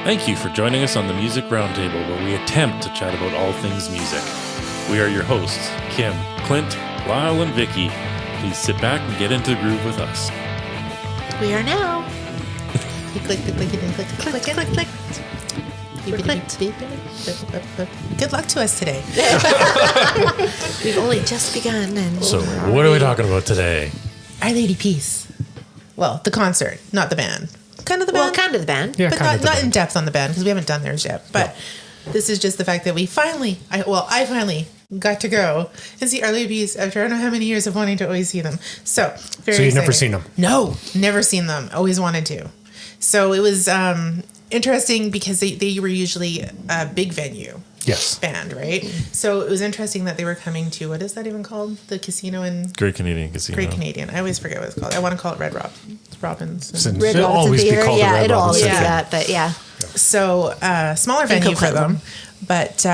Thank you for joining us on the Music Roundtable, where we attempt to chat about all things music. We are your hosts, Kim, Clint, Lyle, and Vicky. Please sit back and get into the groove with us. We are now. Click. Good luck to us today. We've only just begun. And So, what are we talking about today? Our Lady Peace. Well, the concert, not the band. Kind of the band. Well, kind of the band. Yeah, but not in depth on the band because we haven't done theirs yet. But this is just the fact that we finally, I finally got to go and see Our Lady Peace after I don't know how many years of wanting to always see them. So, So you've never seen them? No, never seen them. Always wanted to. So it was interesting because they were usually a big venue. Yes. Band, right? So it was interesting that they were coming to, what is that even called? The casino in Great Canadian Casino. Great Canadian. I always forget what it's called. I want to call it Red Robins. Red It'll Robinson always be Theater. called the Yeah, Red it'll always Robinson be Theater. that. But yeah. So smaller venue for them. But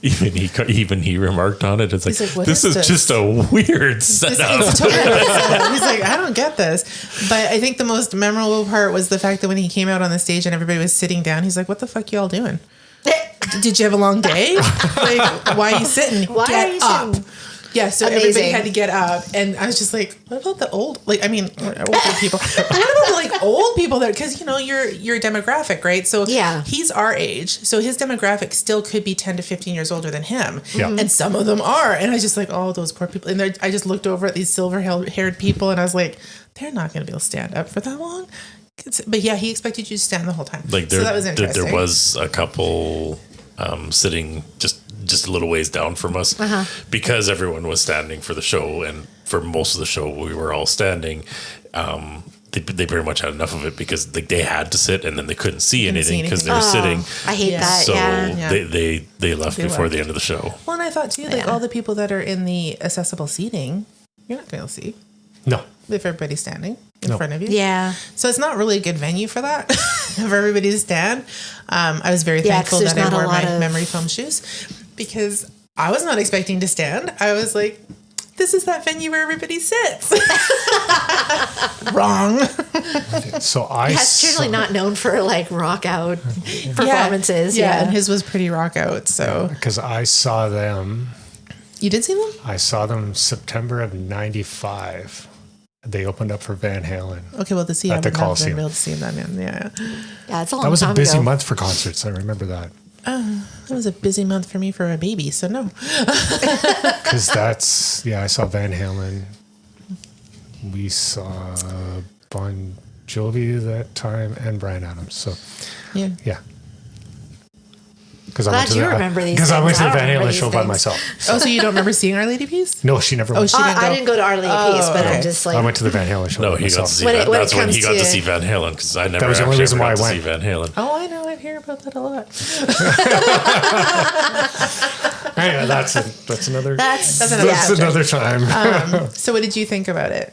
Even he remarked on it. It's like, like, what this is this? just a weird setup. It's totally setup. He's like, I don't get this. But I think the most memorable part was the fact that when he came out on the stage and everybody was sitting down, he's like, what the fuck you all doing? Did you have a long day? Like, why are you sitting? Why get are you up. sitting? Yeah, so Amazing. everybody had to get up, and I was just like, "What about the old? Older people? What about like old people that? Because your demographic, right? So Yeah. he's our age, so his demographic still could be 10 to 15 years older than him, Yeah. and some of them are. And I was just like, oh, those poor people. And I just looked over at these silver-haired people, and I was like, they're not going to be able to stand up for that long. But yeah, he expected you to stand the whole time. Like so that was interesting. there was a couple sitting just a little ways down from us because everyone was standing for the show, and for most of the show we were all standing. They pretty much had enough of it because they had to sit, and then they couldn't see anything because they were sitting. I hate that. So Yeah. they left before the end of the show. Well, and I thought too, like all the people that are in the accessible seating, you're not going to see No. if everybody's standing in front of you. Yeah. So it's not really a good venue for that, for everybody to stand. I was very thankful 'cause that I there's not wore a lot my of- memory foam shoes because I was not expecting to stand. I was like, this is that venue where everybody sits. Wrong. So I That's saw, generally not known for like rock out performances. Yeah. Yeah. And his was pretty rock out. So because I saw them. you did see them? I saw them September of '95. They opened up for Van Halen. Okay, well, to see At the been Coliseum. able to see them then. Yeah. Yeah, it's a long That was time a busy ago. month for concerts. I remember that It was a busy month for me for a baby, so no. because I saw Van Halen. We saw Bon Jovi that time and Bryan Adams. So Yeah. Because Glad you remember these Because I went things. to the I don't Van remember Halen these show by things. myself. Oh, so you don't remember seeing Our Lady Peace? No, she never went. she didn't go. I didn't go to Our Lady Peace, but okay. I'm just like. I went to the Van Halen show No, by he got to myself. see When it- Van. when it That's when he comes got to to- see Van Halen because I never was the only actually reason ever why got I to see went. Van Halen. Oh, I know. I hear about that a lot. Anyway, that's another. That's That's another time. So what did you think about it,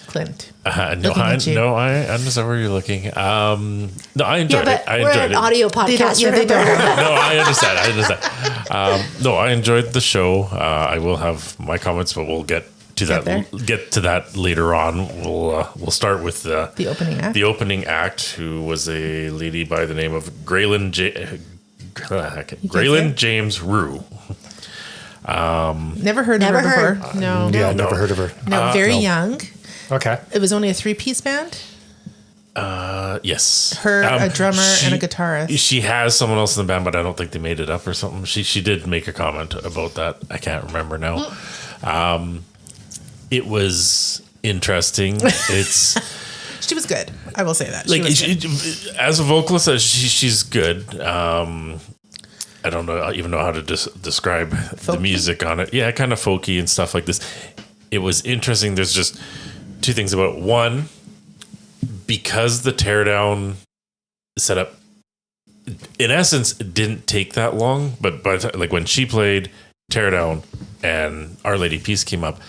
Clint? No, Looking I at you. understand where you're looking. No, I enjoyed Yeah, it. but I we're enjoyed an it. audio podcast. yeah, they remember? don't. No, I understand. No, I enjoyed the show. I will have my comments, but we'll get to Get there. that. Get to that later on. We'll start with The opening act. The opening act, who was a lady by the name of Graylin James Rue. Never heard Never of her heard. before. No. Yeah, never heard of her. No, very no. young. Okay. It was only a 3-piece band. Yes, Her, a drummer, and a guitarist. She has someone else in the band, but I don't think they made it up or something. She did make a comment about that. I can't remember now. It was interesting. It's She was good. I will say that. like She was good. as a vocalist, she's good. I don't even know how to describe the music on it. Yeah, kind of folky and stuff like this. It was interesting. There's just two things about it. One, because the teardown setup, in essence, it didn't take that long. But by the time, like when she played Teardown and Our Lady Peace came up,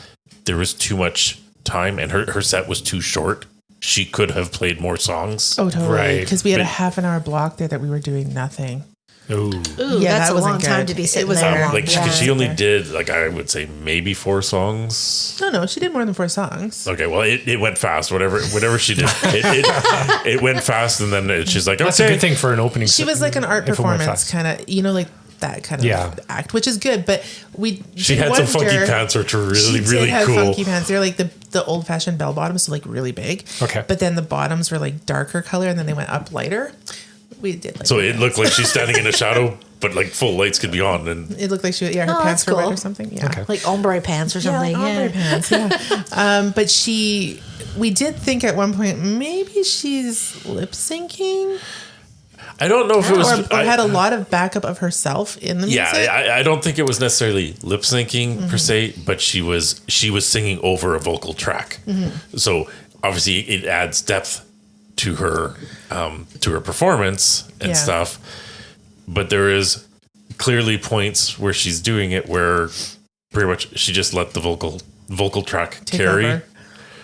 there was too much time, and her set was too short. She could have played more songs. Oh, totally. Right. Because we had a But- half an hour block there that we were doing nothing. Ooh. Ooh, Yeah, that's that a wasn't long time good. to be It sitting was a there. long Like Yeah. she only did like I would say maybe 4 songs. No, she did more than 4 songs. Okay, well it went fast. Whatever she did, it went fast, and then she's like, That's a okay. good thing for an opening. She was like an art if it went performance fast. kind of, like that kind of act, which is good. But She had some funky pants, which were She really did really have cool. funky pants. They're like the old fashioned bell bottoms, so like really big. Okay. But then the bottoms were like darker color, and then they went up lighter. We did like So it looked like she's standing in a shadow, but like full lights could be on, and it looked like her Oh, pants that's were red cool. or something. Yeah. Okay. Like ombre pants or Yeah, something. like ombre Yeah. pants. Yeah. But we did think at one point maybe she's lip syncing I don't know if it was. or had a lot of backup of herself in the music. Yeah, I don't think it was necessarily lip syncing per se, but she was singing over a vocal track. So obviously it adds depth to her performance and Yeah. stuff. But there is clearly points where she's doing it where pretty much she just let the vocal track Take carry.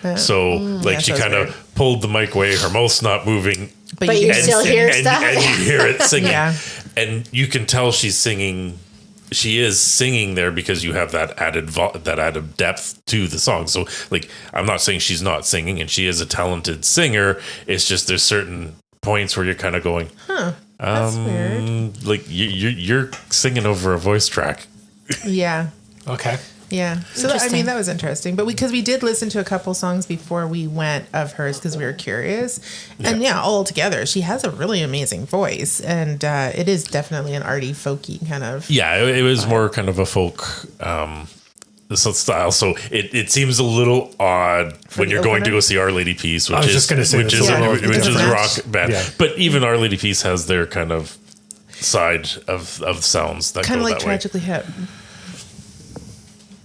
over. So like yeah, she so it's kind of weird. pulled the mic away, her mouth's not moving. But you you can still sing. hear and, stuff. and you hear it singing. Yeah. And you can tell she's singing. She is singing there because you have that added depth to the song. So, like, I'm not saying she's not singing, and she is a talented singer. It's just there's certain points where you're kind of going, That's weird. like you're singing over a voice track. Yeah. Okay. Yeah. So I Interesting. mean that was interesting. But because we did listen to a couple songs before we went of hers because we were curious. And yeah, all together, she has a really amazing voice. And it is definitely an arty, folky kind of. Yeah, it was more kind of a folk style. So it seems a little odd when the you're going to opener? go see Our Lady Peace, which was is just gonna say which this is is a little which is a different. rock band. Yeah. But even Our Lady Peace has their kind of side of sounds that Kind go of like that Tragically Hip. way.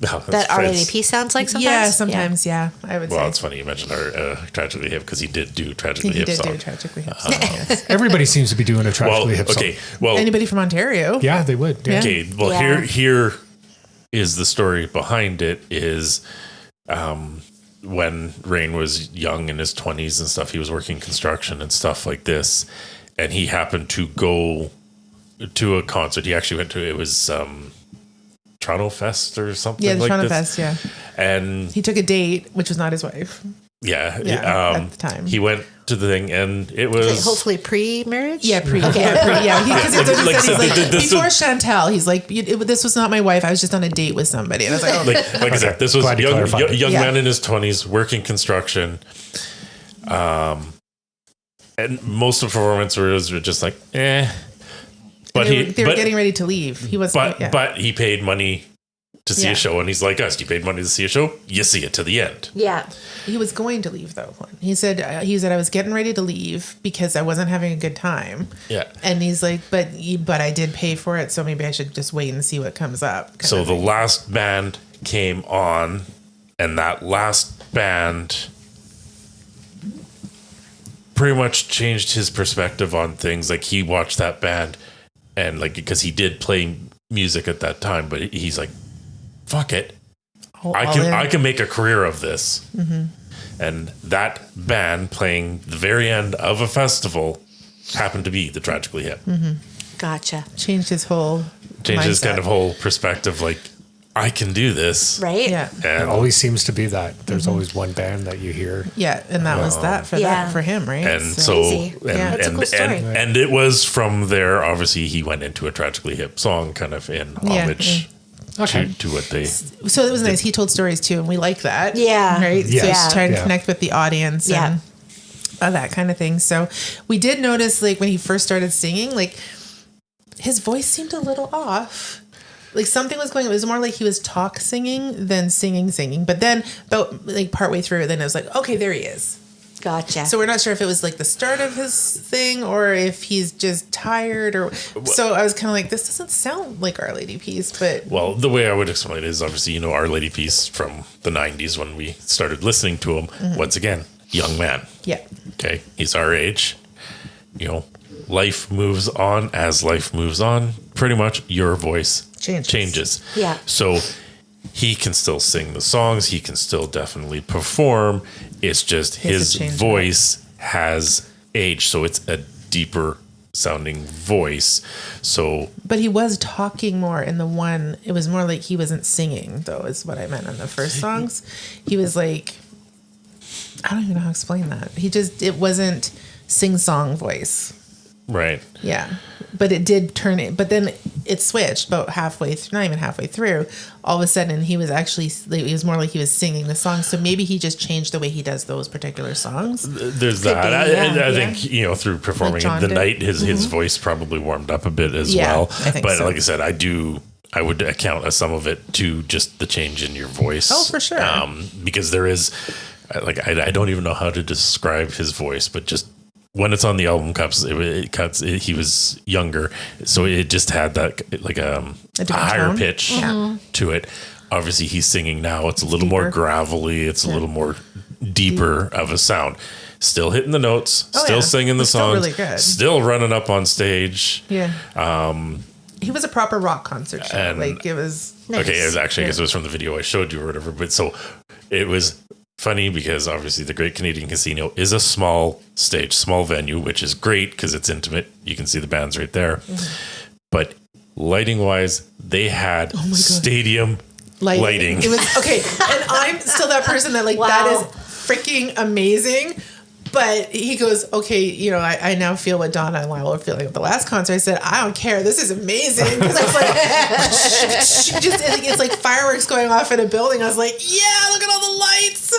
No, that's That Fred's. RADP sounds like sometimes. Yeah, sometimes, yeah, I would Well, say. it's funny you mentioned our Tragically Hip because he did do Tragically He Hip did song. do Tragically Hip. song, yes. Everybody seems to be doing a Well, tragically hip okay, song. well, Anybody from Ontario? Yeah, they would. Yeah. okay, well Yeah. here is the story behind it is when Rain was young in his 20s and stuff, he was working construction and stuff like this, and he happened to go to a concert. He actually went to it was Toronto Fest or something Yeah, the like Toronto this. Fest, yeah. And He took a date, which was not his wife. yeah, at the time. he went to the thing, and it Like, was hopefully pre-marriage. Yeah, Okay. Because it's Like, so he's like, this before was- Chantel, he's like, this was not my wife. I was just on a date with somebody. And I was like, oh, like I said, this was Glad you young clarified it. young Yeah. man in his 20s working construction. And most of the performances were just like, eh. But they were getting ready to leave. He was, but he paid money to see Yeah. a show, and he's like us. You paid money to see a show, you see it to the end. Yeah. he was going to leave though. He said I was getting ready to leave because I wasn't having a good time. Yeah. And he's like, but I did pay for it, so maybe I should just wait and see what comes up. kind So of the thing. last band came on, and that last band pretty much changed his perspective on things. Like he watched that band, and like because he did play music at that time, but he's like, "Fuck it, All I in. can make a career of this." And that band playing the very end of a festival happened to be the Tragically Hip. Gotcha. changed his whole Changed his mindset. kind of whole perspective. Like, I can do this, Right? Yeah. It And always seems to be that. There's always one band that you hear. Yeah, and that was that Yeah. for him, right? and so Crazy. and, Yeah. That's a and, cool story. and it was from there. Obviously, he went into a Tragically Hip song, kind of in Yeah, homage Okay. to what they. so it was nice. He told stories too, and we like that. Yeah. Right. Yes. So Yeah. he's trying to Yeah. connect with the audience. Yeah. And that kind of thing. So we did notice, like when he first started singing, like his voice seemed a little off. Like something was going on. It was more like he was talk singing than singing. But then, about like partway through, then it was like, okay, there he is. Gotcha. So we're not sure if it was like the start of his thing or if he's just tired or. So I was kind of like, this doesn't sound like Our Lady Peace, but Well, the way I would explain it is obviously, Our Lady Peace from the 90s when we started listening to him. Once again, young man. yeah. Okay. He's our age. Life moves on as life moves on. Pretty much your voice changes. Yeah. So he can still sing the songs. He can still definitely perform. It's just He has his to change voice has aged. So it's a deeper sounding voice. So, But he was talking more in the one. It was more like he wasn't singing, though, is what I meant on the first songs. He was like, I don't even know how to explain that. It wasn't sing-song voice. right. Yeah. But it did turn it. But then it switched about halfway through, not even halfway through. All of a sudden, he was more like he was singing the song. So maybe he just changed the way he does those particular songs. There's Could that. be, I think, through performing John the did. night, his voice probably warmed up a bit as Yeah, well. I think But so. like I said, I would account some of it to just the change in your voice. Oh, for sure. Because there is, I don't even know how to describe his voice, but just when it's on the album cuts, he was younger, so it just had that a different higher tone? pitch Yeah. to it. Obviously, he's singing now. It's a little more deeper. gravelly. It's a little more deeper of a sound. Still hitting the notes. Oh, still yeah. singing the It's still songs. really good. Still running up on stage. Yeah. He was a proper rock concert show. And- Like, it was. Okay, it was actually, I guess it was from the video I showed you or whatever. But so it was funny because obviously the Great Canadian Casino is a small stage, small venue, which is great because it's intimate. You can see the bands right there. But lighting wise, they had stadium lighting. It was okay, and I'm still that person that Wow. that is freaking amazing. But he goes, okay, I now feel what Donna and Lyle were feeling at the last concert. I said, I don't care. This is amazing. Because I was like, it's like fireworks going off in a building. I was like, yeah, look at all the lights.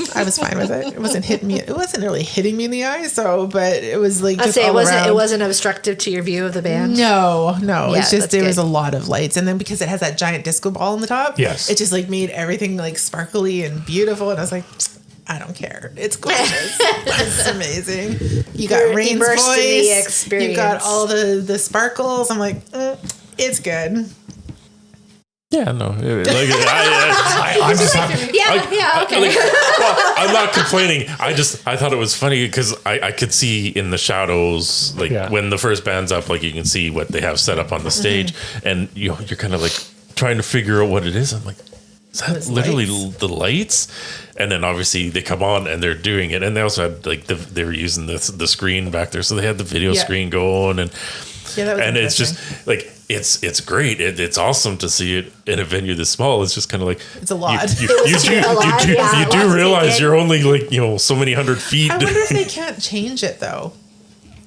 But I was fine with it. It wasn't hitting me. It wasn't really hitting me in the eye. But it was like, I'd just say all it around. wasn't obstructive to your view of the band. No. Yeah, It's just that's there was good. a lot of lights, and then because it has that giant disco ball on the top, Yes. it just like made everything like sparkly and beautiful. And I was like, I don't care. It's gorgeous. It's amazing. You got You're Rain's immersed in voice. the experience. You got all the sparkles. I'm like, it's good. Yeah, no. I'm just happy. Yeah, okay. Well, I'm not complaining. I thought it was funny because I could see in the shadows, when the first band's up, you can see what they have set up on the stage, and you're kind of trying to figure out what it is. I'm like, is that literally the lights? And then obviously they come on and they're doing it, and they also had they were using the screen back there, so they had the video screen going, and Yeah, that was it's just it's great. It's awesome to see it in a venue this small. It's just kind of It's a lot. You lot, yeah, you lots do to realize take in. you're only so many hundred feet. I wonder if they can't change it though.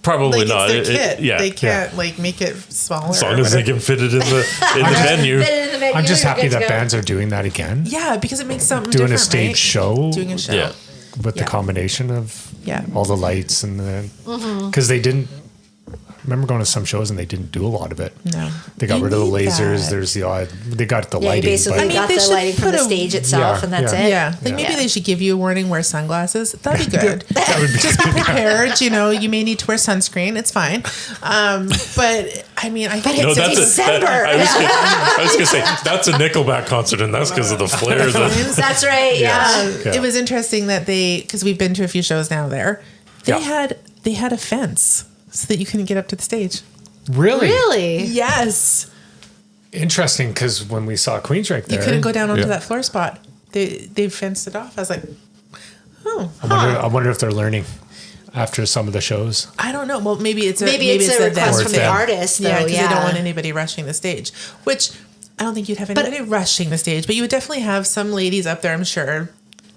Probably Like not. it's their kit. Yeah, They can't make it smaller. as long as they can fit it in the venue. I'm just happy that bands are doing that again. Yeah, because it makes something Doing a different, stage right? show Doing a show. Yeah. with the Yeah. combination of Yeah. all the lights and the because they didn't. I remember going to some shows and they didn't do a lot of it. No. They got You rid of the need lasers. that. There's the odd. They got the Yeah, you lighting. basically but mean, got they the should lighting from put the a- stage itself, Yeah, and that's yeah. it. Yeah, maybe Yeah. they should give you a warning, wear sunglasses. That'd be good. Just be prepared. You may need to wear sunscreen. It's fine. But I mean, I think No, it's that's December. I was gonna say that's a Nickelback concert, and that's because of the flare. That's right. Yeah. Yeah. It was interesting that because we've been to a few shows now there, they Yeah. had a fence so that you couldn't get up to the stage. really, Really? Yes, interesting because when we saw Queensrÿche you there, couldn't go down onto Yeah. that floor spot. They fenced it off. I was like, oh, I wonder if they're learning after some of the shows. I don't know. Well, maybe it's Maybe it's a request them. from the them. artist, though. Yeah, Yeah, because they don't want anybody rushing the stage. Which I don't think you'd have anybody rushing the stage, but you would definitely have some ladies up there, I'm sure.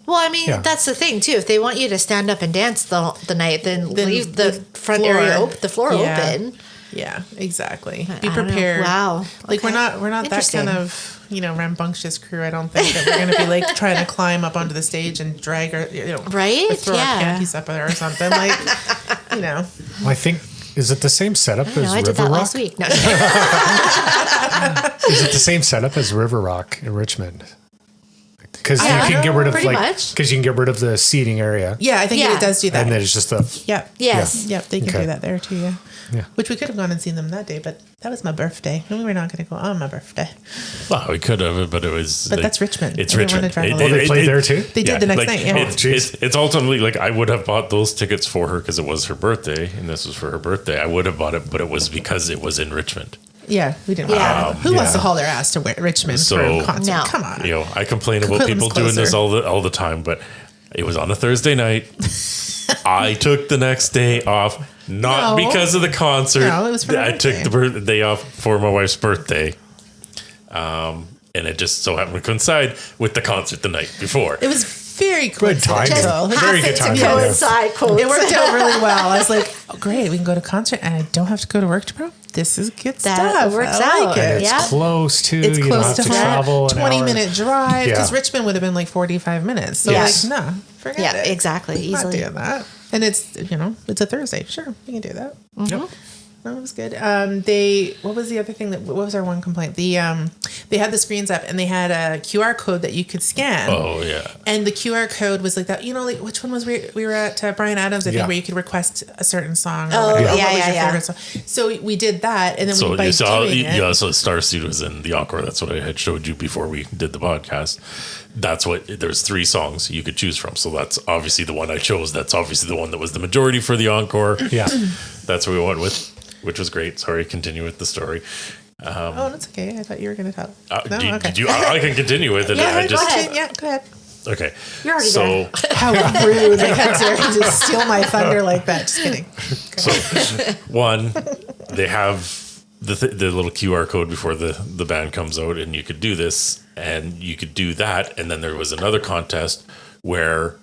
Well, I mean, Yeah. that's the thing too. If they want you to stand up and dance the night, then leave the front floor. area open, the floor Yeah. open. Yeah, exactly. I Be don't know. prepared. Wow. Like Okay. we're not that Interesting. kind of rambunctious crew. I don't think that we're going to be like trying to climb up onto the stage and drag our Right? or throw Yeah. our panties up there or something. Like Well, I think is it the same setup as No, I did River that Rock? last week. No. Is it the same setup as River Rock in Richmond? Because Yeah, you can get rid of pretty much. because you can get rid of the seating area. Yeah, I think Yeah. it does do that. And then it's just a Yep. Yes. Yep, they can Okay. do that there too, yeah. Yeah. Which we could have gone and seen them that day, but that was my birthday. And we were not going to go on my birthday. Well, we could have, but it was. But that's Richmond. It's We didn't Richmond. want to drive all they played there too. They did the next night, yeah. It's ultimately I would have bought those tickets for her because it was her birthday, and this was for her birthday. I would have bought it, but it was because it was in Richmond. Yeah, we didn't. Yeah. Want to. Who wants Yeah. to haul their ass to Richmond for So- a concert? No. Come on. I complain about Coquitlam's people doing this closer. all the time, but It was on a Thursday night. I took the next day off, not because of the concert. No, it was for I took birthday. the day off for my wife's birthday. And it just so happened to coincide with the concert the night before. It was very Good timing. coincidental. Very good timing. Yeah. Coincide quotes. It worked out really well. I was like, oh, great, we can go to concert and I don't have to go to work tomorrow. This is good That stuff. works I like out. it. It's Yeah. close to, It's you close don't have to to home. travel an 20-minute drive because Yeah. Richmond would have been like 45 minutes. So Yes. like, no, forget Yeah, it. exactly. I'm not Easily. doing that. And it's, it's a Thursday. Sure, we can do that. Yep. That was good. What was the other thing what was our one complaint? They had the screens up and they had a QR code that you could scan. Oh, yeah. And the QR code was like that. Like which one was we were at Brian Adams, I think, Yeah. where you could request a certain song. Oh, whatever. yeah, What was yeah, your yeah. favorite song? So we did that, and then So by you saw, doing it, so Star Seed was in the encore. That's what I had showed you before we did the podcast. That's what there's 3 songs you could choose from. So that's obviously the one I chose. That's obviously the one that was the majority for the encore. Yeah. That's what we went with, which was great. Sorry, continue with the story. oh, that's okay. I thought you were going to tell. No, Did you? I can continue with it. Yeah, I go ahead. Yeah, go ahead. Okay. You're already so there. How rude! Like, how dare you just steal my thunder like that? Just kidding. So one, they have the little QR code before the band comes out, and you could do this, and you could do that, and then there was another contest where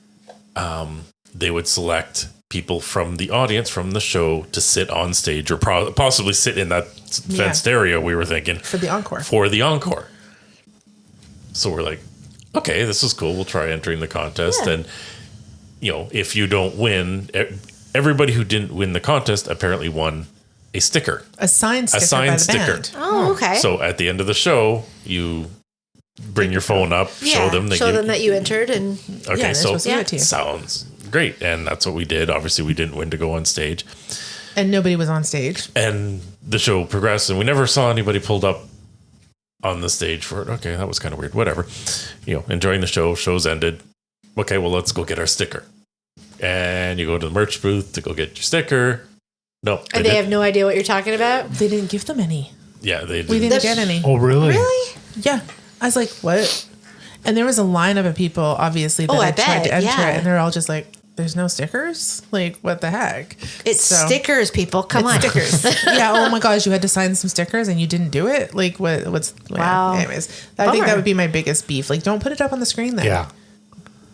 they would select people from the audience from the show to sit on stage or possibly sit in that fenced area. We were thinking For the encore. So we're like, okay, this is cool. We'll try entering the contest, Yeah. and if you don't win, everybody who didn't win the contest apparently won a sticker. A signed sticker signed by the sticker. band. Oh, okay. So at the end of the show, you bring your phone up, show them that you entered, and Okay, they're so supposed to give it to you. sounds great, and that's what we did. Obviously, we didn't win to go on stage, And nobody was on stage. and the show progressed, and we never saw anybody pulled up on the stage for it. Okay, that was kind of weird. Whatever, enjoying the show. Shows ended. Okay, well, let's go get our sticker, and you go to the merch booth to go get your sticker. No, and they have no idea what you're talking about. They didn't give them any. Yeah, they We didn't. didn't get any. Oh, really? Really? Yeah. I was like, what? And there was a lineup of people, obviously, that Oh, I had tried bet, to enter yeah. it. And they're all just like, there's no stickers? Like, what the heck? It's So- stickers, people. Come on. Stickers. Yeah. Oh my gosh, you had to sign some stickers and you didn't do it? Like, what's. Wow. Yeah, anyways, I think Bummer. that would be my biggest beef. Like, don't put it up on the screen then. Yeah.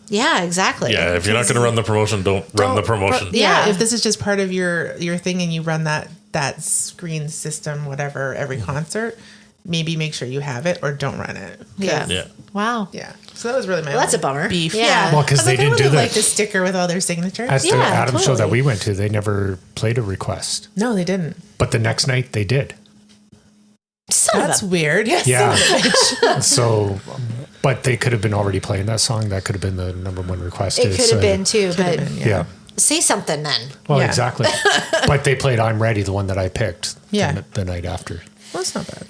Yeah, exactly. Yeah, if you're not going to run the promotion, don't run the promotion. Yeah. Yeah. If this is just part of your thing and you run that screen system, whatever, every concert, maybe make sure you have it or don't run it. 'Cause- Yeah. Yeah. Wow. Yeah. So that was really my Well, that's only a bummer. beef. Yeah. Yeah. Well, 'cause I was they like, didn't I do would that. like a sticker with all their signatures. At the Yeah, Adam show that totally. we went to, they never played a request. No, they didn't. But the next night they did. Son That's of a. weird. Yes. Yeah. So, but they could have been already playing that song. That could have been the number one request. It could have been too, but Yeah. say something then. Well, Yeah. exactly. But they played I'm Ready, the one that I picked Yeah. the night after. Well, it's not bad.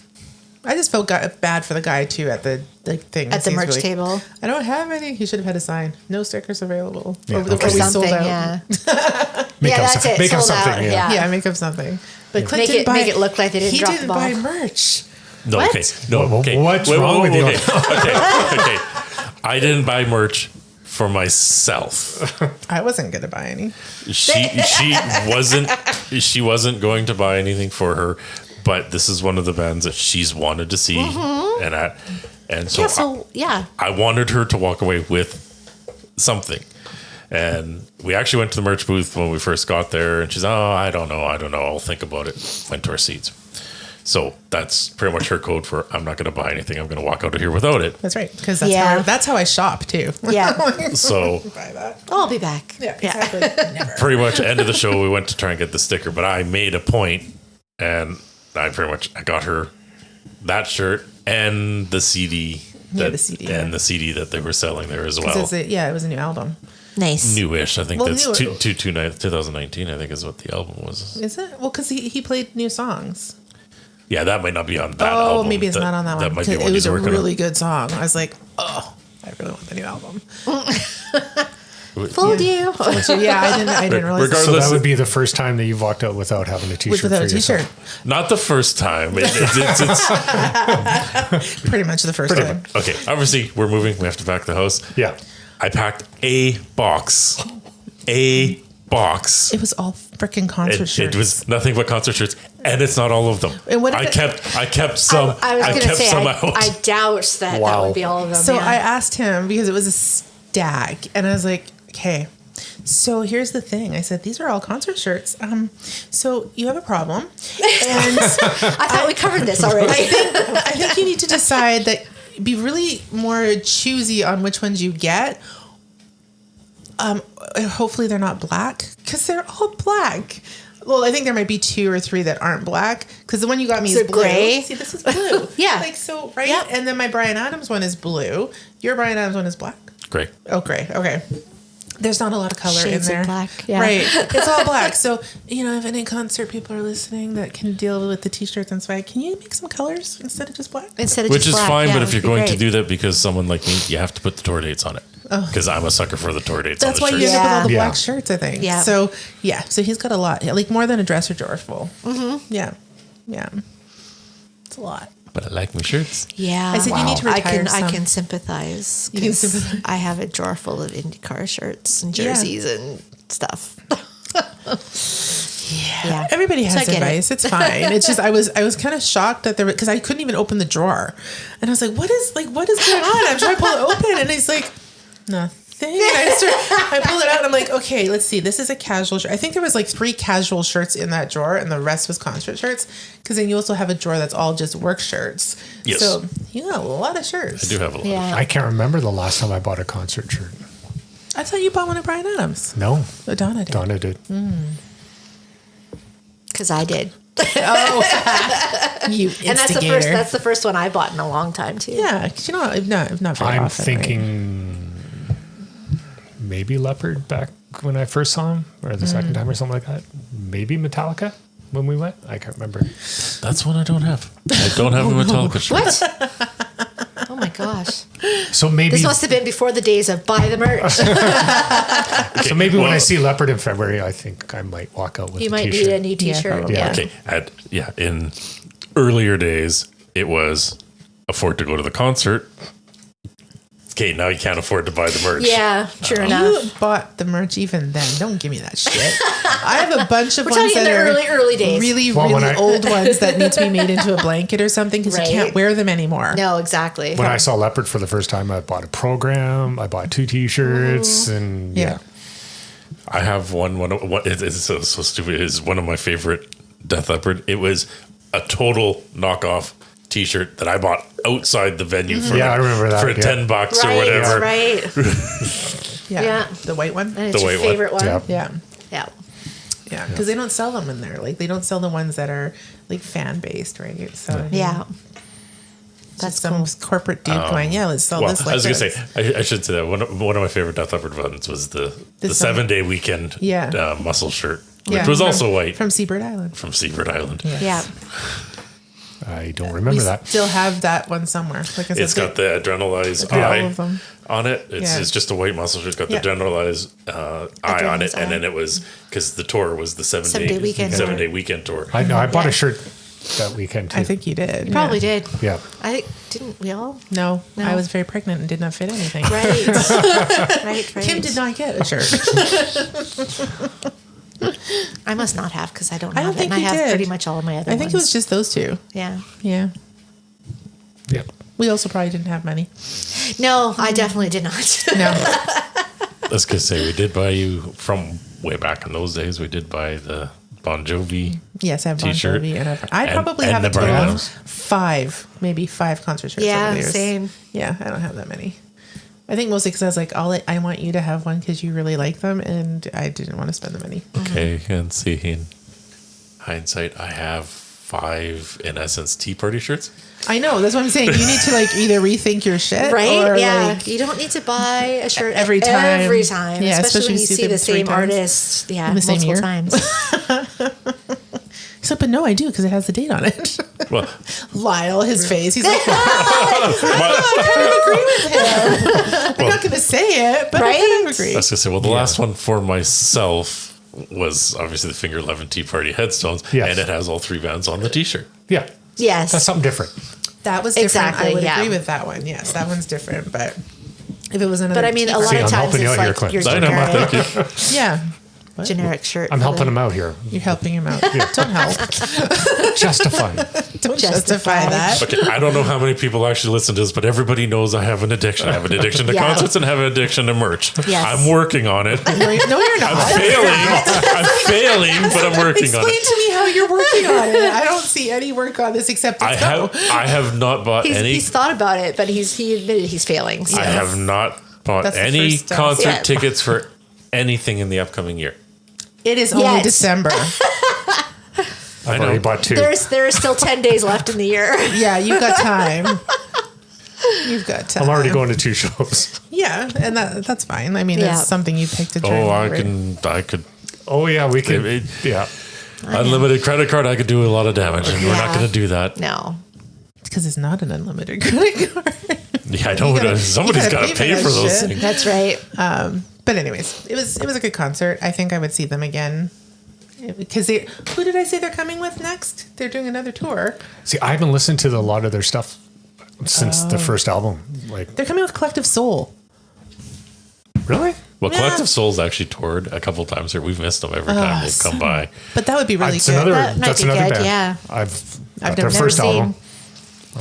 I just felt bad for the guy too at the thing. At the He's merch like, table. I don't have any. He should have had a sign. No stickers available. Yeah, Or okay. Or we sold something, out. yeah. Make Yeah, up that's some- it. Make up Sold out, something. Yeah. yeah. Yeah, make up something. But Clint Make didn't it- buy, make it look like they didn't he drop the didn't ball. buy merch. No, What? okay. No, Well, okay. what's wrong with you? Okay. Okay. I didn't buy merch for myself. I wasn't gonna buy any. She wasn't going to buy anything for her, but this is one of the bands that she's wanted to see, and so I wanted her to walk away with something. And we actually went to the merch booth when we first got there, and she's, I don't know, I'll think about it. Went to our seats. So that's pretty much her code for I'm not going to buy anything. I'm going to walk out of here without it. That's right. Because that's how I shop too. Yeah. So Buy that. I'll be back. Yeah, exactly. Never. pretty much end of the show, we went to try and get the sticker, but I made a point, and I got her that shirt and the CD. The CD, and the CD that they were selling there as well. It was a new album. Nice. Newish, I think Well, that's newer. 2019. I think is what the album was. Is it? Well, because he played new songs. Yeah, that might not be on that album. Oh, maybe it's not on that one. That might be 'Cause one it was he's a working really good song. I was like, oh, I really want the new album. Fooled you. Yeah, I didn't realize. Regardless- So that Listen. would be the first time that you've walked out without having a T-shirt. Without for a T-shirt. yourself. on. Not the first time. It's Pretty much the first time. okay. Obviously, we're moving. We have to pack the house. Yeah. I packed a box. A box. It was all freaking concert shirts. It was nothing but concert shirts, and it's not all of them. And what if I kept some. I was going to say, some I doubt that that would be all of them. So yeah. I asked him because it was a stack, and I was like, okay. So here's the thing. I said, these are all concert shirts. So you have a problem. And I thought we covered this already. I think you need to decide that, be really more choosy on which ones you get. Hopefully they're not black, because they're all black. Well, I think there might be 2 or 3 that aren't black, because the one you got me is blue. Gray? See, this is blue. Yeah. Like, so, right? Yep. And then my Bryan Adams one is blue. Your Bryan Adams one is black. Great. Oh, gray. Okay. There's not a lot of color Shades in of there. black, yeah. Right. It's all black. So, if any concert people are listening that can deal with the t-shirts and swag, can you make some colors instead of just black? Instead of Which just is black, fine, yeah, but if would you're be going to great. do that because someone like me, you have to put the tour dates on it. Because I'm a sucker for the tour dates That's on why the you shirts. end up with all the Yeah. black shirts, I think. Yeah. So, So he's got a lot. Like, more than a dresser drawer full. Mm-hmm. Yeah. Yeah. It's a lot. But I like my shirts. Yeah. I said, you need to retire I some. can sympathize. You can 'cause sympathize. I have a drawer full of IndyCar shirts and jerseys and stuff. Yeah. Everybody has So I get advice. It's fine. It's just I was kind of shocked that because I couldn't even open the drawer, and I was like, what is going on? I'm trying to pull it open, and it's like nothing. And I pull it out, and I'm like, okay, let's see. This is a casual shirt. I think there was like 3 casual shirts in that drawer, and the rest was concert shirts. Because then you also have a drawer that's all just work shirts. Yes. So you got a lot of shirts. I do have a lot. Yeah. I can't remember the last time I bought a concert shirt. I thought you bought one of Bryan Adams. No, Oh, Donna did. Donna did. Because I did. You And instigator. that's the first one I bought in a long time too. Yeah, because not very I'm often, thinking maybe Leopard back when I first saw him, or the second time or something like that. Maybe Metallica when we went. I can't remember. That's one I don't have. I don't have a Metallica shirt. What? Oh my gosh. So maybe This must have been before the days of buy the merch. so maybe when well- I see Leopard in February, I think I might walk out with You a might t-shirt. need a new t-shirt. probably. Yeah. Okay. In earlier days, it was afford to go to the concert. Okay, now you can't afford to buy the merch. Yeah, true You enough. bought the merch even then. Don't give me that shit. I have a bunch of We're ones talking that in the are early days. really, Well, when really I- old ones that need to be made into a blanket or something because Right. you can't wear them anymore. No, exactly. When I saw Leopard for the first time, I bought a program. I bought 2 t-shirts, and Yeah. I have one. It's so stupid. It's one of my favorite Death Leopard. It was a total knockoff T-shirt that I bought outside the venue for Yeah, I remember that, for yeah. $10 or right, whatever. right. Yeah. Yeah. The white one. And it's The your white one. favorite one. Yeah. Yeah. Yeah. Yeah. Because they don't sell them in there. Like, they don't sell the ones that are like fan based, right? So Yeah. that's That's some cool. corporate dude going, yeah, let's sell Well, this. I was like gonna this. say I should say that one of my favorite Death Leopard ones was the 7-day weekend Yeah. muscle shirt, which Yeah. was From- also white from Seabird Island. from Seabird Island. Yeah. I don't We remember that. still have that one somewhere. Like I said, It's got the adrenalized all eye of them. on it. It's Yeah. just a white muscle shirt. It's got Yeah. the adrenalized eye on it, Adrenalized and eye. then it was because the tour was the 7-day weekend tour. 7-day weekend tour. I know. I bought Yeah. a shirt that weekend too. I think you did. You probably yeah. did. Yeah. I think, didn't we all? No, No. I was very pregnant and did not fit anything. Right. right. Kim did not get a shirt. I must not have because I don't I have don't it. think And I you have did. pretty much all of my other I think it ones. was just those two. Yeah. Yeah. Yep. We also probably didn't have money. No, I definitely did not. No. I was gonna say we did buy you from way back in those days. We did buy the Bon Jovi. Yes, I have Bon T-shirt. Jovi and I And- probably and have the a total Bryan of Adams. maybe five concert shirts. Yeah, over the years. same. Yeah, I don't have that many. I think mostly because I was like, I want you to have one because you really like them, and I didn't want to spend the money. Okay, and see in hindsight, I have 5 in essence Tea Party shirts. I know, that's what I'm saying. You need to like either rethink your shit, Right? Or Yeah. like, you don't need to buy a shirt Every time. Every time. Yeah, especially when especially you if you see the them 3 same times artist. Yeah, in the same multiple year. times. so, but no, I do because it has the date on it. Well, Lyle, his face. He's like, I kind of agree with him. I'm not going to say it, but I kind Right? of agree. I was gonna say, well, the last one for myself was obviously the Finger 11 Tea Party headstones, Yes. and it has all 3 bands on the T-shirt. Yeah. Yes. That's something different. That was different. Exactly, I would yeah. agree with that one. Yes, that one's different, but If it was another, But I mean, a lot See, of I'm times helping you it's out here, like Clint. your I know, generic, thank you. yeah, generic shirt. I'm for helping the- him out here. you're helping him out. Don't help. Justify. Don't Justify. justify that. Okay, I don't know how many people actually listen to this, but everybody knows I have an addiction. I have an addiction to Yeah. concerts and I have an addiction to merch. Yes. I'm working on it. No, you're not. I'm failing, but I'm working Explain on it. to me how you're working on it. I don't see any work on this except I it's go. have not bought any. He's thought about it, but he admitted he's failing. So. I have not bought That's the any first step. concert Yeah. tickets for anything in the upcoming year. It is only Yes. December. I've already bought 2. There are still 10 days left in the year. Yeah, you've got time. You've got time. I'm already going to 2 shows. Yeah, and that's fine. I mean, Yeah. it's something you picked to try. Oh, right? I could. Oh yeah, we can. It- Yeah. Unlimited credit card, I could do a lot of damage, and we're not Yeah. going to do that. No. Because it's not an unlimited credit card. Yeah, I know. gotta- Somebody's you gotta got to pay pay for for that those shit. things. That's right. But anyways, it was a good concert. I think I would see them again. Because who did I say they're coming with next? They're doing another tour. See, I haven't listened to a lot of their stuff since the first album. Like, They're coming with Collective Soul. really? Well, Yeah. Collective Souls actually toured a couple times here. We've missed them every time they've come by. But that would be really That's good. another. That might That's be another good, band. yeah. I've I've their never first seen. album.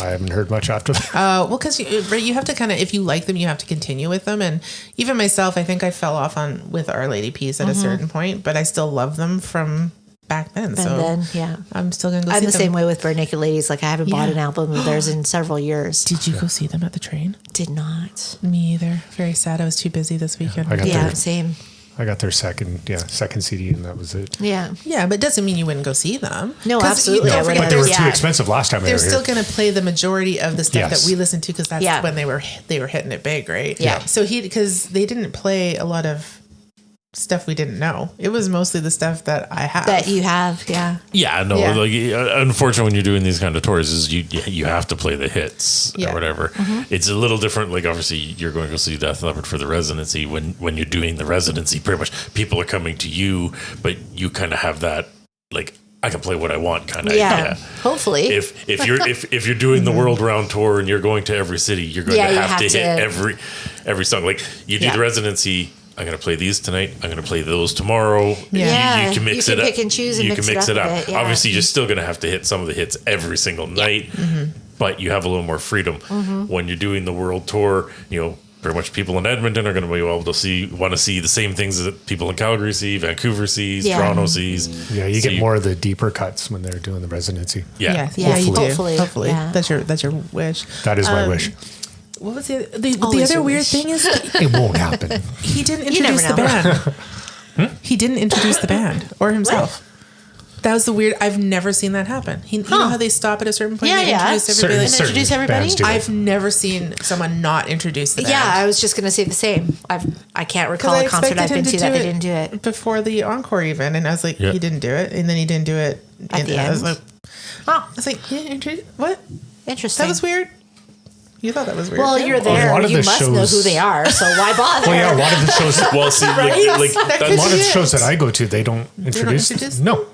I haven't heard much after that. Well, because you have to kind of, if you like them, you have to continue with them. And even myself, I think I fell off on with Our Lady Peace at a certain point, but I still love them from back then. And so then, yeah. I'm still going to go I'm see the them. same way with Bare Naked Ladies. Like, I haven't bought Yeah. an album of theirs in several years. Did you go see them at the train? Did not. Me either. Very sad. I was too busy this weekend. I got Yeah, their same. second CD, and that was it. Yeah. Yeah, but it doesn't mean you wouldn't go see them. No, 'Cause absolutely, don't I would forget But they were Yeah. too expensive last time they they're were still here. going to play the majority of the stuff Yes. that we listened to because that's Yeah. when they were hitting it big, right? Yeah. So because they didn't play a lot of stuff we didn't know. It was mostly the stuff that I have. That you have, yeah. Yeah, no. Yeah. Like, unfortunately, when you're doing these kind of tours, is you have to play the hits Yeah. or whatever. It's a little different. Like, obviously, you're going to go see Death Leopard for the residency. When you're doing the residency, pretty much people are coming to you, but you kind of have that, like, I can play what I want kind of Yeah. idea. Hopefully. If you're doing the world round tour and you're going to every city, you're going Yeah, to you have to have hit every song. Like, you do Yeah. the residency. I'm going to play these tonight. I'm going to play those tomorrow. Yeah. You can mix You it can up. pick and choose and you mix can it mix up it a up. bit, yeah. Obviously, you're still going to have to hit some of the hits every single night, but you have a little more freedom when you're doing the world tour. Pretty much people in Edmonton are going to be able to want to see the same things that people in Calgary see, Vancouver sees, Yeah. Toronto sees. Yeah, you So get more of the deeper cuts when they're doing the residency. Yeah. Yeah, you do. Hopefully. Hopefully. Yeah. That's your wish. That is my wish. What was the Always other your weird wish. thing is It won't happen. he didn't You never introduce the know. band. He didn't introduce the band or himself. That was the weird. I've never seen that happen. You know how they stop at a certain point Yeah, and they yeah. introduce everybody. And introduce everybody? bands do it. I've never seen someone not introduce the band. Yeah, I was just going to say the same. I can't recall I a concert expected I've him been to to that do they it didn't do it. before the encore even, and I was like, Yeah. he didn't do it, and then he didn't do it At the I was end? like, I was like, he didn't introduce what? Interesting. That was weird. You thought that was weird? Well, yeah? you're A there. lot of You the must know shows- who they are, so why bother? Well, yeah, a lot of the shows. Well, see, Right? like That that, could A lot of the be shows it. that I go to, they don't introduce. introduce No,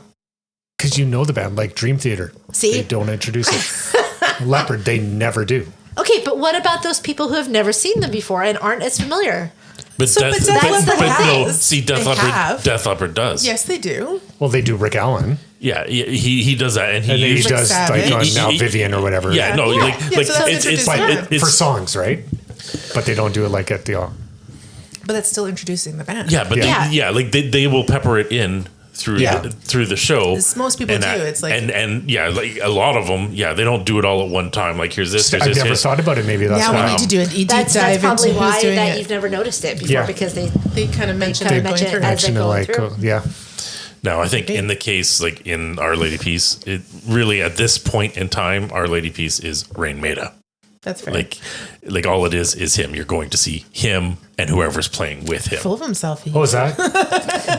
because you know the band, like Dream Theater. See? They don't introduce it. Leopard, they never do. Okay, but what about those people who have never seen them before and aren't as familiar? but So, but Death Leppard no, has. see, They have. Death Leopard does. Yes, they do. Well, they do Rick Allen, Yeah, he does that, and and then he usually does Savage. like on He- now he- Vivian or whatever. Yeah, no, Yeah. like Yeah, so that's it's introduced But the band. for songs, right? But they don't do it like at the. But that's still introducing the band. yeah, but Yeah. like they will pepper it in through Yeah. through the show. As most people and do. that- It's like- and yeah, like a lot of them, they don't do it all at one time. Like here's this, here's I've this, never here's thought about it. Maybe that's Now why. we need to do a deep That's dive probably into why who's doing that it. you've never noticed it before Yeah. because they They kind of mentioned kinda it going mention it through. as Action they to go like, through. yeah. No, I think in the case, like in Our Lady Peace, it really at this point in time, Our Lady Peace is Rain Maida. That's fair. Like all it is him. You're going to see him and whoever's playing with him. Full of himself. Oh, is that?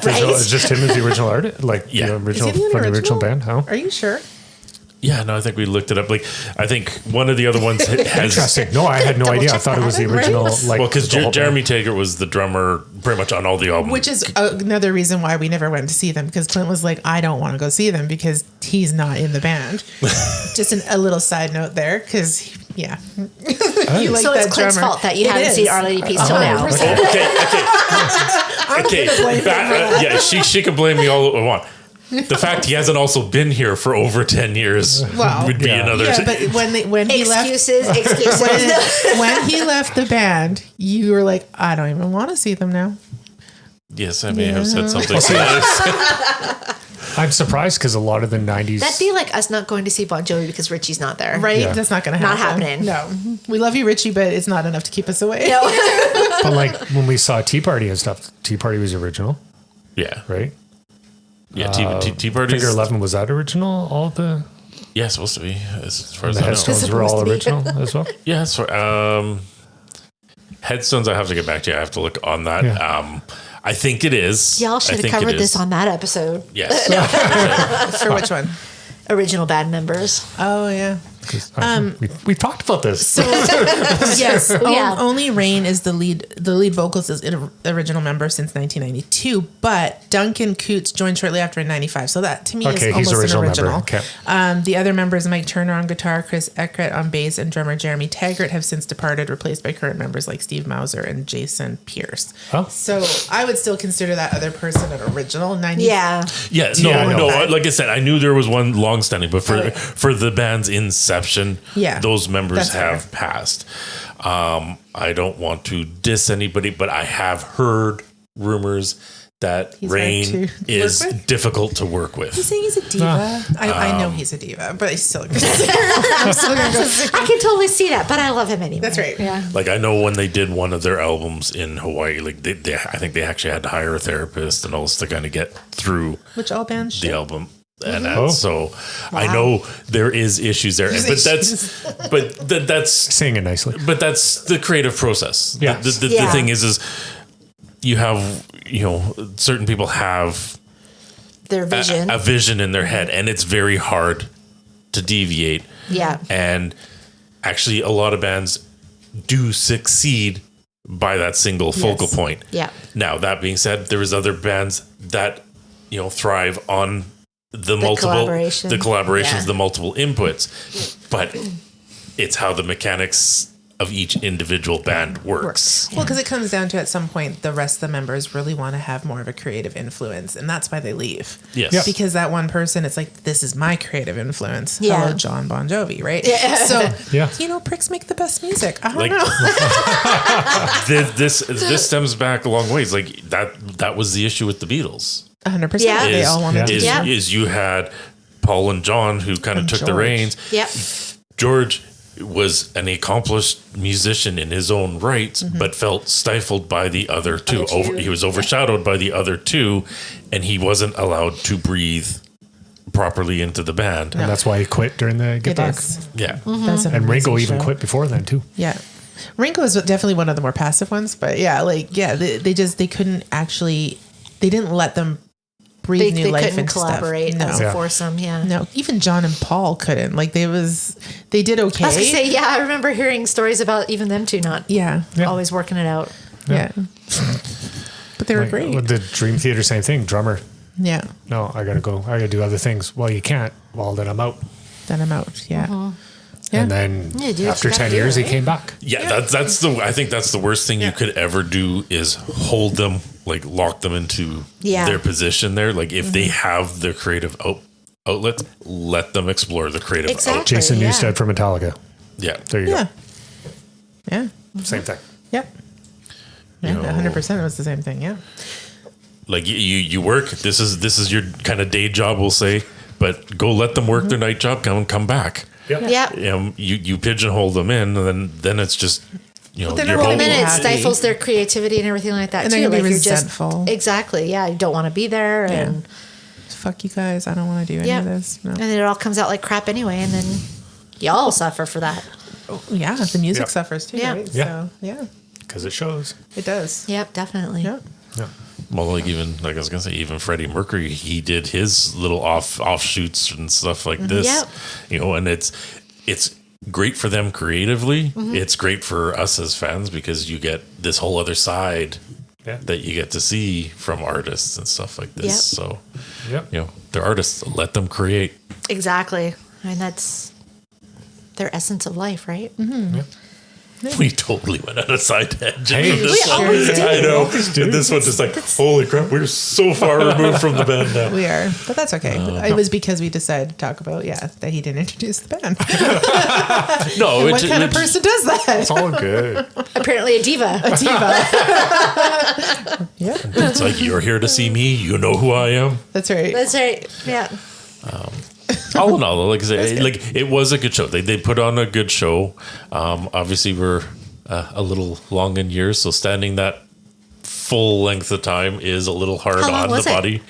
It's just him as the original artist? Like Yeah. the Is original, he the from the original original? band? How? Are you sure? Yeah, no, I think we looked it up. Like, I think one of the other ones has. Interesting. No, I had no Double idea. I check thought it was the that, right? original. Like, Well, because the whole band. Jeremy Taggart was the drummer pretty much on all the albums. Which is another reason why we never went to see them, because Clint was like, I don't want to go see them because he's not in the band. Just a little side note there, because, yeah. You like So it's that Clint's drummer. fault that you It haven't is. seen Our Lady Peace till now. 100%. Okay. Yeah, she can blame me all I want. The fact he hasn't also been here for over 10 years Wow. would be another. Yeah, but when he left, Excuses. when he left the band, you were like, I don't even want to see them now. Yes, I may have said something similar. I'm surprised because a lot of the 90s. That'd be like us not going to see Bon Jovi because Richie's not there. Right? Yeah. That's not going to happen. Not happening. No. We love you, Richie, but it's not enough to keep us away. No. But like when we saw Tea Party and stuff, Tea Party was original, Yeah. right? Yeah, Tea Party. Figure 11, was that original? All the, Yeah, it's supposed to be, as far as the I know. headstones were all supposed to be. original as well? Yeah, it's for, headstones, I have to get back to you. I have to look on that. Yeah. I think it is. Y'all I should have think covered it this is. on that episode. Yes. For which one? Original band members. Oh, yeah. We talked about this. So yes, Yeah. only Rain is the lead vocalist is an original member since 1992, but Duncan Coots joined shortly after in 95. So that to me Okay, is he's almost original an original. member. Okay. The other members, Mike Turner on guitar, Chris Eckert on bass, and drummer Jeremy Taggart have since departed, replaced by current members like Steve Mauser and Jason Pierce. Oh. So I would still consider that other person an original. 90. Yeah. Yeah, Yeah, no. no. Like I said, I knew there was one long-standing, but for the band's inception, Yeah, those members that's fair. have passed. I don't want to diss anybody, but I have heard rumors that He's hard Rain to is work with? difficult to work with. You saying he's a diva? I know he's a diva, but I'm still gonna go. I can totally see that, but I love him anyway. That's right. Yeah. Like I know when they did one of their albums in Hawaii, like I think they actually had to hire a therapist and all this to kind of get through Which all bands the should. album. And Oh. so I know there is issues there, but that's Saying it nicely. but that's the creative process. Yeah. The Yeah. thing is you have, certain people have Their vision. a vision in their head, and it's very hard to deviate. Yeah. And actually, a lot of bands do succeed by that single focal point. Yeah. Now, that being said, there is other bands that, thrive on the collaboration. collaborations, Yeah. the multiple inputs, but it's how the mechanics of each individual band works. Well, because it comes down to at some point the rest of the members really want to have more of a creative influence, and that's why they leave. Yes. Yeah. Because that one person, it's like, this is my creative influence. Yeah. Hello, John Bon Jovi, right? Yeah. So, Yeah. pricks make the best music. I don't Like- know. This stems back a long ways. Like that was the issue with the Beatles. 100%. Yeah. They all wanted to. Is, Yeah. is you had Paul and John who kind of And took the George. reins. Yep. George was an accomplished musician in his own rights, but felt stifled by the other two. He was overshadowed by the other two, and he wasn't allowed to breathe properly into the band. And that's why he quit during the Get It Back. is. Yeah. That's an And Ringo amazing even show. quit before then too. Yeah. Ringo is definitely one of the more passive ones, but they couldn't actually, they didn't let them breathe new They life couldn't into collaborate stuff. as No. a foursome. Yeah. No, even John and Paul couldn't. Like they did okay. I was gonna say, yeah, I remember hearing stories about even them two not yeah. always working it out. Yeah. But they were Like, great. with the Dream Theater, same thing. Drummer. Yeah. No, I gotta go. I gotta do other things. Well, you can't. Well, then I'm out. Then I'm out. Yeah. Uh-huh. Yeah. And then Yeah, do what after you gotta 10 do, years, right? he came back. Yeah, I think that's the worst thing you could ever do is hold them, like lock them into Yeah. their position there. Like if they have their creative outlet, let them explore the creative Exactly. outlet. Jason Yeah. Newsted from Metallica. Yeah. There you Yeah. go. Yeah. Same thing. Yep. Yeah. 100% it was the same thing. Yeah. Like you work. This is your kind of day job, we'll say. But go let them work their night job. Come back. Yeah. You pigeonhole them in, and then it's just then your they're whole. gonna And then it happy. stifles their creativity and everything like that And too. they're gonna be Like you're just resentful. exactly. Yeah. You don't want to be there, and Fuck you guys. I don't want to do any yeah, of this. No. and then it all comes out like crap anyway, and then y'all suffer for that. Yeah. The music Yeah. suffers too. Yeah. Right? Yeah. So, yeah. Because it shows. It does. Yep, definitely. Yeah. Yeah. Well, like I was gonna say, even Freddie Mercury, he did his little offshoots and stuff like this. Yep. And it's great for them creatively. Mm-hmm. It's great for us as fans because you get this whole other side Yeah. that you get to see from artists and stuff like this. Yep. So, Yep. they're artists. Let them create. Exactly. I mean, that's their essence of life, right? Mm-hmm. Yeah. We totally went on a side tangent Hey, from this we one. always do. I know. And this one's just like, holy crap, we're so far removed from the band now. We are, but that's okay. It was because we decided to talk about that he didn't introduce the band. No, What kind of person does that? It's all good. Apparently a diva. A diva. Yeah, It's like, you're here to see me. You know who I am. that's right. That's right. Yeah. All in all, like I say, like it was a good show. They put on a good show. Obviously, we're a little long in years, so standing that full length of time is a little hard How long on the was it? body.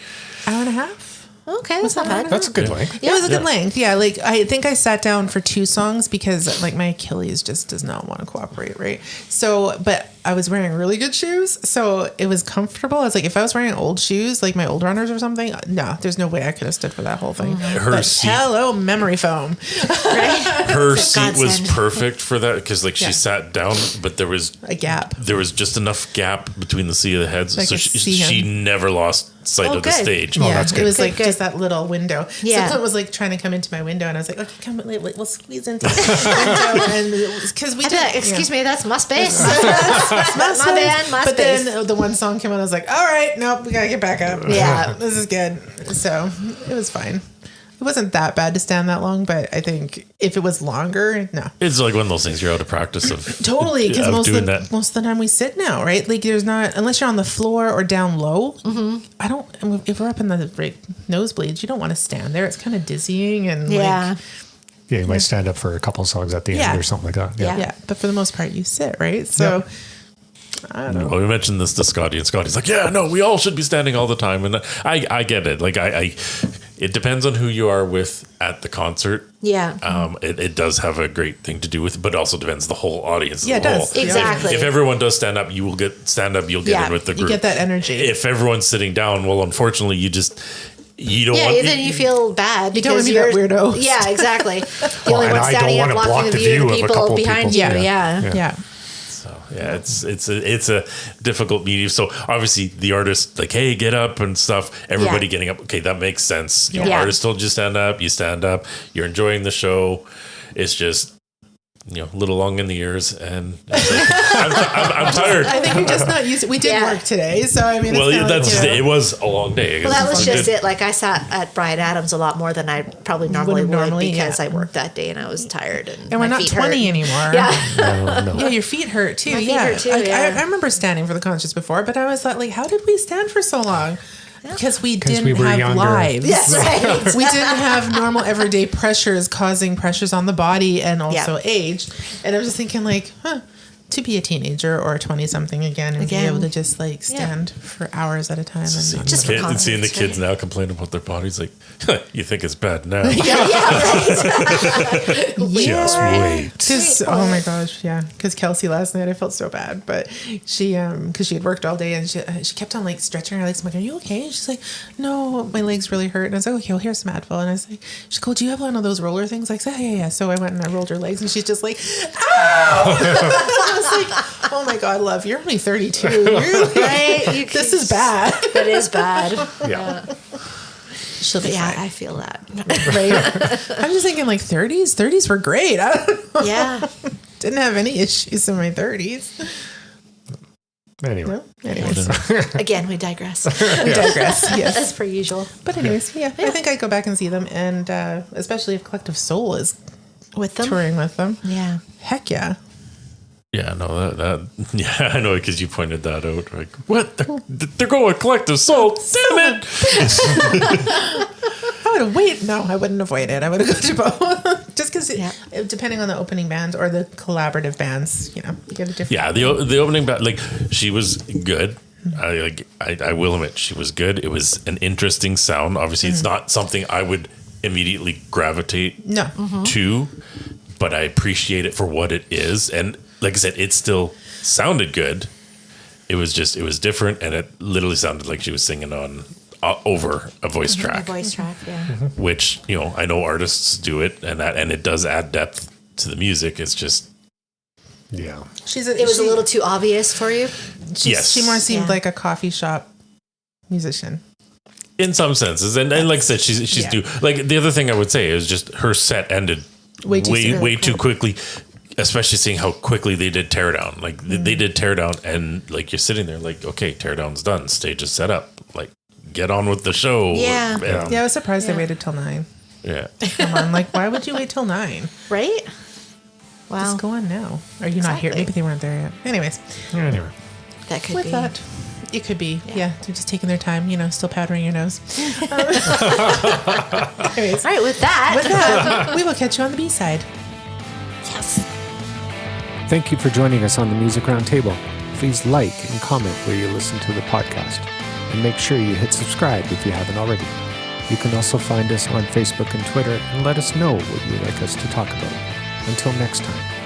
Hour and a half. Okay, that's not bad. That's a good length. It was a good Yeah. length. Yeah, like I think I sat down for 2 songs because like my Achilles just does not want to cooperate, right? So, but I was wearing really good shoes, so it was comfortable. I was like, if I was wearing old shoes, like my old runners or something, no, there's no way I could have stood for that whole thing. Her But seat- hello, memory foam. Right? Her It's seat a was godsend. perfect for that because like Yeah. she sat down, but there was A gap. just enough gap between the seat of the heads, I so could see she him. never lost sight Oh, of the good. stage. Yeah, that's good. it was Good, like good. just that little window. Yeah. So Clint was like trying to come into my window, and I was like, "Okay, come, we'll squeeze into the window." And because we I'd be did, like, excuse me, that's my space. my band, my But space. then the one song came on, I was like, "All right, nope, we gotta get back up." Yeah. this is good. So it was fine. It wasn't that bad to stand that long, but I think if it was longer, no. It's like one of those things you're out of practice of Totally, because of most doing of that. most of the time we sit now, right? Like there's not unless you're on the floor or down low. I don't. If we're up in the right nosebleeds, you don't want to stand there. It's kind of dizzying and Yeah. Yeah, you might stand up for a couple songs at the Yeah. end or something like that. like yeah. But for the most part, you sit, right? So I don't know. Well, we mentioned this to Scotty, and Scotty's like, "Yeah, no, we all should be standing all the time." And I get it. Like it depends on who you are with at the concert. Yeah. It does have a great thing to do with, but it also depends the whole audience. Yeah, as it a does. whole. Exactly. If everyone does stand up, you'll get Yeah, in with the You group. get that energy. If everyone's sitting down, well, unfortunately, you don't Yeah, want. then you feel bad You don't because wanna be you're that weirdo. Yeah, exactly. The Well, only and one I don't standing up wanna blocking block the the view view of of a the people couple behind people. you. Yeah. Yeah. Yeah. So yeah, it's a difficult medium. So obviously the artist like, hey, get up and stuff. Everybody Yeah. getting up. Okay, that makes sense. You know, Yeah. artist told you stand up. You stand up. You're enjoying the show. It's just a little long in the ears, and it's like, I'm tired. I think you're just not used. We did Yeah. work today, so I mean, Well, it's kinda that's like, just it. It was a long day. Well, that was We just did- it. Like I sat at Brian Adams a lot more than I probably normally would normally, because yeah. I worked that day and I was tired And we're my not feet 20 hurt. anymore. Yeah. Yeah, your feet hurt too. My feet yeah. hurt too, yeah. I remember standing for the concerts before, but I was like, how did we stand for so long? Because we didn't we were have younger. lives. Yes, right. We didn't have normal everyday pressures causing pressures on the body and also Yeah. age. And I was just thinking to be a teenager or 20 something again and be able to just like stand for hours at a time. And Just for and seeing the confidence, kids right? now complain about their bodies, like you think it's bad now. Just wait. Cause, oh my gosh, yeah. Because Kelsey last night, I felt so bad, but she, because she had worked all day and she kept on like stretching her legs. I'm like, "Are you okay?" And she's like, "No, my legs really hurt." And I was like, "Okay, well, here's some Advil." And I was like, "She's like, do you have one of those roller things?" Like, yeah. So I went and I rolled her legs, and she's just like, "Ow!" I was like, "Oh my god, love, you're only 32. You're like, Right? this is bad." That is bad. Yeah. She'll be Yeah, fine. I feel that. Right? I'm just thinking like 30s. 30s were great. I don't know. Yeah. Didn't have any issues in my 30s. Anyway. No? Anyways, Again, we digress we digress. Yes. as per usual. But anyways, yeah, I think I'd go back and see them. And especially if Collective Soul is With them. touring with them. Yeah. Heck yeah. Yeah, no, that yeah, I know because you pointed that out. Like, what? They're going with Collective Soul. Damn it! I would have waited. No, I wouldn't have waited. I would have gone to both. Just because, Yeah. depending on the opening band or the collaborative bands, you get a different. Yeah, the opening band, like she was good. I will admit she was good. It was an interesting sound. Obviously, it's not something I would immediately gravitate No. to, but I appreciate it for what it is. And like I said, it still sounded good. It was different, and it literally sounded like she was singing on over a voice A track, voice track, yeah. which I know artists do it, and it does add depth to the music. It's just Yeah. It was a little too obvious for you. yes. She more seemed Yeah. like a coffee shop musician. in some senses, and like I said, she's Yeah. due. Like the other thing I would say is just her set ended Way too soon. way too quickly. especially seeing how quickly they did Teardown. Like they did Teardown, and like you're sitting there, like, okay, Teardown's done, stage is set up. Like, get on with the show. Yeah. And- Yeah, I was surprised they waited till 9. yeah. Come on, like, why would you wait till 9? Right? Wow. Just go on now. Are you not here? Exactly. Maybe they weren't there yet. Anyways, Anyway. That could with be. that, it could be. Yeah, they're just taking their time, still powdering your nose. Anyways, All right, with that. with that, we will catch you on the B side. Yes. Thank you for joining us on the Music Roundtable. Please like and comment where you listen to the podcast. And make sure you hit subscribe if you haven't already. You can also find us on Facebook and Twitter and let us know what you'd like us to talk about. Until next time.